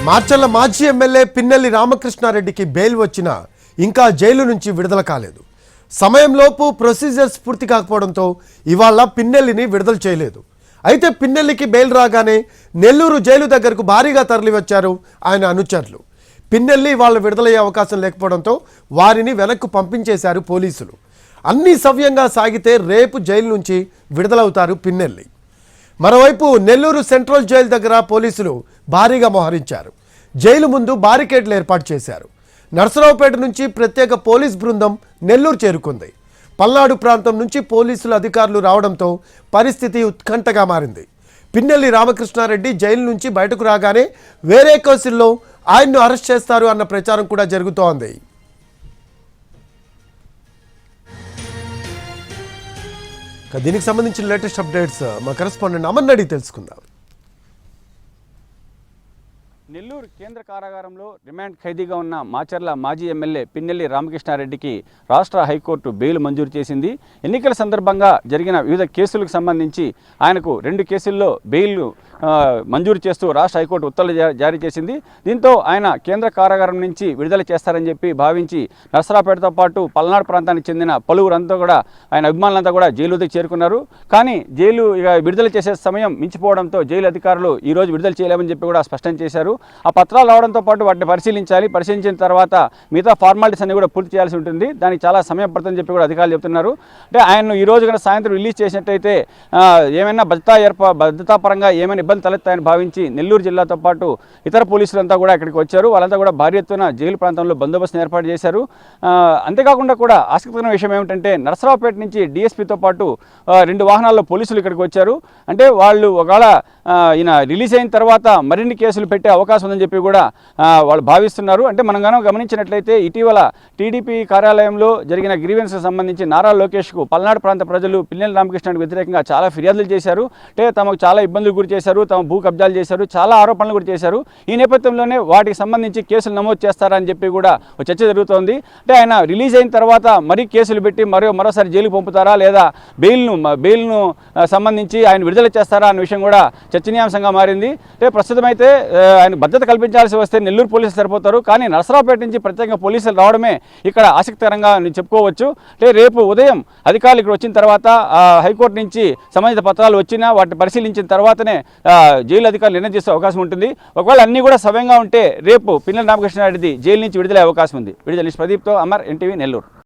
మార్చల్ల మాజీ MLA Pinnelli రామకృష్ణారెడ్డికి bail వచ్చినా ఇంకా జైలు నుంచి విడుదల కాలేదు. సమయంలోపు ప్రొసీజర్స్ పూర్తి కాకపోవడంతో ఇవాళ పిన్నెల్లిని విడుదల చేయలేదు. అయితే పిన్నెల్లికి బెయిల్ రాగానే నెల్లూరు జైలు దగ్గరకు భారీగా తరలివచ్చారు ఆయన అనుచరులు. పిన్నెల్లి ఇవాళ విడుదలయ్యే అవకాశం లేకపోవడంతో వారిని వెనక్కు పంపించేశారు పోలీసులు. అన్నీ సవ్యంగా సాగితే రేపు జైలు నుంచి విడుదలవుతారు పిన్నెల్లి. మరోవైపు నెల్లూరు సెంట్రల్ జైలు దగ్గర పోలీసులు భారీగా మోహరించారు. జైలు ముందు బారికేడ్లు ఏర్పాటు చేశారు. నర్సరావుపేట నుంచి ప్రత్యేక పోలీస్ బృందం నెల్లూరు చేరుకుంది. పల్నాడు ప్రాంతం నుంచి పోలీసులు అధికారులు రావడంతో పరిస్థితి ఉత్కంఠగా మారింది. పిన్నెల్లి రామకృష్ణారెడ్డి జైలు నుంచి బయటకు రాగానే వేరే కేసుల్లో ఆయన్ను అరెస్ట్ చేస్తారు అన్న ప్రచారం కూడా జరుగుతోంది. దీనికి సంబంధించిన లేటెస్ట్ అప్డేట్స్ మా కరెస్పాండెంట్ అమన్ అడిగి తెలుసుకుందాం. నెల్లూరు కేంద్ర కారాగారంలో రిమాండ్ ఖైదీగా ఉన్న మాచర్ల మాజీ ఎమ్మెల్యే పిన్నెల్లి రామకృష్ణారెడ్డికి రాష్ట్ర హైకోర్టు బెయిల్ మంజూరు చేసింది. ఎన్నికల సందర్భంగా జరిగిన వివిధ కేసులకు సంబంధించి ఆయనకు 2 కేసుల్లో బెయిల్ మంజూరు చేస్తూ రాష్ట్ర హైకోర్టు ఉత్తర్వులు జారీ చేసింది. దీంతో ఆయన కేంద్ర కారాగారం నుంచి విడుదల చేస్తారని చెప్పి భావించి నర్సరావుపేటతో పాటు పల్నాడు ప్రాంతానికి చెందిన పలువురంతా కూడా ఆయన అభిమానులంతా కూడా జైలు వద్దకు చేరుకున్నారు. కానీ జైలు విడుదల చేసే సమయం మించిపోవడంతో జైలు అధికారులు ఈరోజు విడుదల చేయలేమని చెప్పి కూడా స్పష్టం చేశారు. ఆ పత్రాలు రావడంతో పాటు వాటిని పరిశీలించిన తర్వాత మిగతా ఫార్మాలిటీస్ అన్ని కూడా పూర్తి చేయాల్సి ఉంటుంది. దానికి చాలా సమయం పడుతుందని చెప్పి కూడా అధికారులు చెప్తున్నారు. అంటే ఆయన్ను ఈ రోజు కన్నా సాయంత్రం రిలీజ్ చేసినట్టయితే ఏమైనా భద్రతాపరంగా ఏమైనా ఇబ్బంది తలెత్తాయని భావించి నెల్లూరు జిల్లాతో పాటు ఇతర పోలీసులంతా కూడా ఇక్కడికి వచ్చారు. వాళ్ళంతా కూడా భారీ ఎత్తున జైలు ప్రాంతంలో బందోబస్తును ఏర్పాటు చేశారు. అంతేకాకుండా కూడా ఆసక్తికరమైన విషయం ఏమిటంటే నర్సరావుపేట నుంచి డిఎస్పీతో పాటు 2 వాహనాల్లో పోలీసులు ఇక్కడికి వచ్చారు. అంటే వాళ్ళు ఒకవేళ ఈయన రిలీజ్ అయిన తర్వాత మరిన్ని కేసులు పెట్టే అవకాశం ఉందని చెప్పి కూడా వాళ్ళు భావిస్తున్నారు. అంటే మనం గమనించినట్లయితే ఇటీవల టీడీపీ కార్యాలయంలో జరిగిన గ్రీవెన్స్ సంబంధించి నారా లోకేష్కు పల్నాడు ప్రాంత ప్రజలు పిన్నెల్లి రామకృష్ణారెడ్డికి వ్యతిరేకంగా చాలా ఫిర్యాదులు చేశారు. అంటే తమకు చాలా ఇబ్బందులు గురి చేశారు, తమ భూ కబ్జాలు చేశారు, చాలా ఆరోపణలు కూడా చేశారు. ఈ నేపథ్యంలోనే వాటికి సంబంధించి కేసులు నమోదు చేస్తారని చెప్పి కూడా ఒక చర్చ జరుగుతోంది. అంటే ఆయన రిలీజ్ అయిన తర్వాత మరీ కేసులు పెట్టి మరోసారి జైలుకు పంపుతారా లేదా బెయిల్ను సంబంధించి ఆయన విడుదల చేస్తారా అనే విషయం కూడా చర్చనీయాంశంగా మారింది. అంటే ప్రస్తుతం అయితే ఆయన భద్రత కల్పించాల్సి వస్తే నెల్లూరు పోలీసులు సరిపోతారు. కానీ నర్సరావుపేట నుంచి ప్రత్యేకంగా పోలీసులు రావడమే ఇక్కడ ఆసక్తికరంగా చెప్పుకోవచ్చు. అంటే రేపు ఉదయం అధికారులు ఇక్కడ వచ్చిన తర్వాత హైకోర్టు నుంచి సంబంధిత పత్రాలు వచ్చినా వాటిని పరిశీలించిన తర్వాతనే జైలు అధికారులు నిర్ణయం చేసే అవకాశం ఉంటుంది. ఒకవేళ అన్నీ కూడా సవ్యంగా ఉంటే రేపు పిన్నెల్లి రామకృష్ణారెడ్డి జైలు నుంచి విడుదలయ్యే అవకాశం ఉంది. విడుదల ప్రదీప్తో అమర్, ఎన్టీవీ, నెల్లూరు.